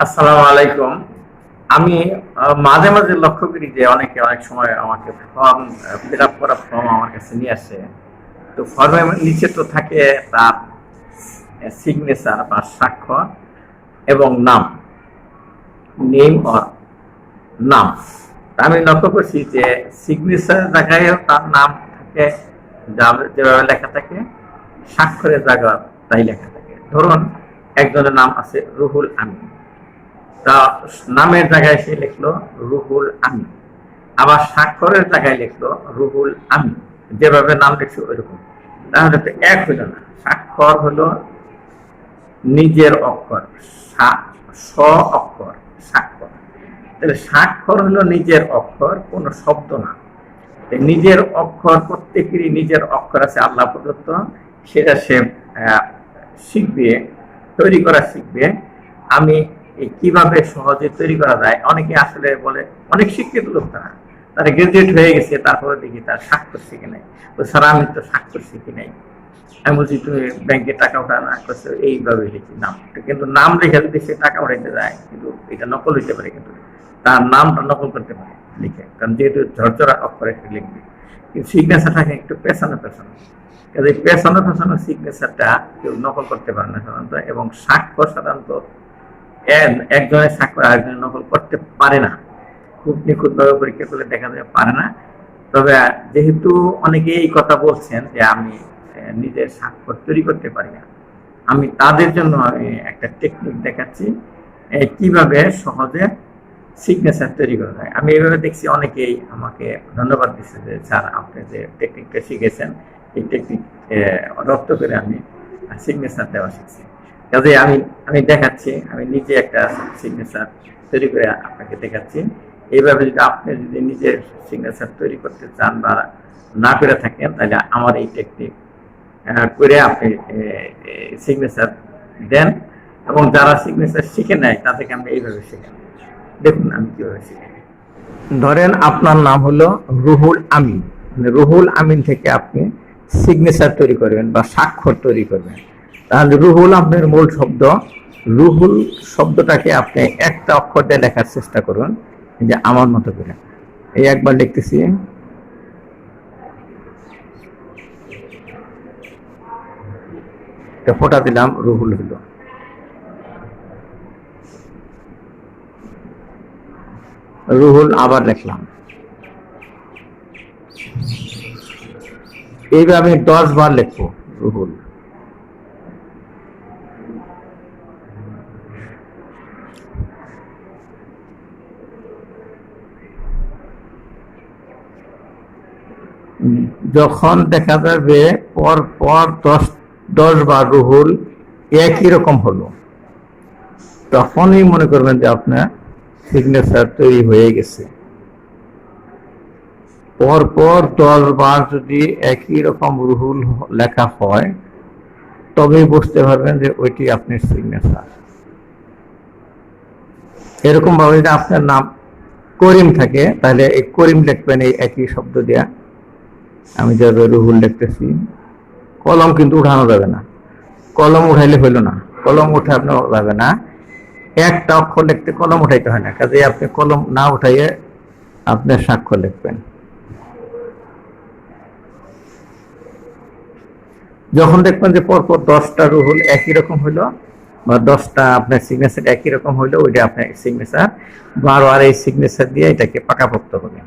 আসসালামু আলাইকুম। আমি মাঝে মাঝে লক্ষ্য করি যে অনেক সময় আমাকে ফর্ম ফিল আপ করা ফর্ম আমার কাছে নিয়ে আসে। তো ফর্মের নিচে তো থাকে তার সিগনেচার বা স্বাক্ষর এবং নাম, নেম অর নাম। তা আমি লক্ষ্য করছি যে সিগনেচার জায়গায়ও তার নাম থাকে, যেভাবে লেখা থাকে, স্বাক্ষরের জায়গা তাই লেখা থাকে। ধরুন একজনের নাম আছে রুহুল আমিন, তা নামের জায়গায় সে লিখলো রুহুল আমিন, আবার স্বাক্ষরের জায়গায় লিখলো রুহুল আমিন, যেভাবে নাম লিখছে ওইরকম। তাহলে তো এক হইল না। স্বাক্ষর হলো নিজের অক্ষর, স অক্ষর স্বাক্ষর। তাহলে স্বাক্ষর হলো নিজের অক্ষর, কোনো শব্দ না। নিজের অক্ষর, প্রত্যেকেরই নিজের অক্ষর আছে আল্লাহ প্রদত্ত, সেটা সে শিখবে, তৈরি করা শিখবে। আমি কিভাবে সহজে তৈরি করা যায়, অনেকে আসলে বলে, অনেক শিক্ষিত লোক তারা গ্রাজুয়েট হয়ে গেছে, তারপরে দেখি তার স্বাক্ষর শিখে নেয়। তো স্যার আমি তো স্বাক্ষর শিখি নাই। আমি বলছি তুমি ব্যাংকে টাকা ওঠা না করছো, এইভাবে লিখি নাম, কিন্তু নাম লিখে যদি সে টাকা উঠাইতে যায়, কিন্তু এটা নকল হইতে পারে, কিন্তু তার নামটা নকল করতে পারে লিখে, কারণ যেহেতু ঝরঝরা অক্ষরে একটু লিখবে। কিন্তু সিগনেচার থাকে একটু পেছানো পেছানো, কাজে পেছানো পেছানো সিগনেচারটা কেউ নকল করতে পারে না সাধারণত। এবং স্বাক্ষর সাধারণত একজনের স্বাক্ষর আরেকজনের নকল করতে পারে না, খুব নিখুঁতভাবে পরীক্ষা করলে দেখা যায় পারে না। তবে যেহেতু অনেকে এই কথা বলছেন যে আমি নিজের স্বাক্ষর তৈরি করতে পারি না, আমি তাদের জন্য আমি একটা টেকনিক দেখাচ্ছি কিভাবে সহজে সিগনেচার তৈরি করা যায়। আমি এইভাবে দেখছি অনেকেই আমাকে ধন্যবাদ দিচ্ছে যে স্যার আপনি যে টেকনিকটা শিখেছেন, এই টেকনিক রপ্ত করে আমি সিগনেচার দেওয়া শিখছি। কাজে আমি আমি দেখাচ্ছি, আমি নিজে একটা সিগনেচার তৈরি করে আপনাকে দেখাচ্ছি। এইভাবে যদি নিজের সিগনেচার তৈরি করতে চান বা না করে থাকেন, তাহলে আমার এই টেকনিক করে আপনি সিগনেচার দেন। এবং যারা সিগনেচার শিখে নেয় তাদেরকে আমি এইভাবে শেখান। দেখুন আমি কিভাবে শিখাই। ধরেন আপনার নাম হলো রুহুল আমিন, রুহুল আমিন থেকে আপনি সিগনেচার তৈরি করবেন বা স্বাক্ষর তৈরি করবেন। তাহলে রুহুল আপনার মূল শব্দ, রুহুল শব্দটাকে আপনি একটা অক্ষর দিয়ে লেখার চেষ্টা করুন, যে আমার মতো করে। এই একবার লিখতেছি, ফোঁটা দিলাম, রুহুল হলো। রুহুল আবার লিখলাম। এইভাবে আমি 10 বার লিখবো রুহুল। যখন দেখা যাবে পর পর 10 বার রুহুল একই রকম হলো, তখনই মনে করবেন যে আপনার সিগনেচার তৈরি হয়ে গেছে। পরপর 10 বার যদি একই রকম রুহুল লেখা হয়, তবেই বুঝতে পারবেন যে ওইটি আপনার সিগনেচার। এরকম ভাবে যদি আপনার নাম করিম থাকে, তাহলে এই করিম লিখবেন এই একই শব্দ দেয়া। আমি যাবে রুহুল লিখতেছি, কলম কিন্তু উঠানো যাবে না, কলম উঠাইলে হইল না, কলম উঠানো যাবে না। একটা অক্ষর লিখতে কলম উঠাইতে হয় না, কাজে আপনি কলম না উঠাইয়ে আপনার স্বাক্ষর লিখবেন। যখন দেখবেন যে পরপর 10টা রুহুল একই রকম হইলো বা 10টা আপনার সিগনেচার একই রকম হইলো, ওইটা আপনার সিগনেচার। বারবার এই সিগনেচার দিয়ে এটাকে পাকাপোক্ত করবেন।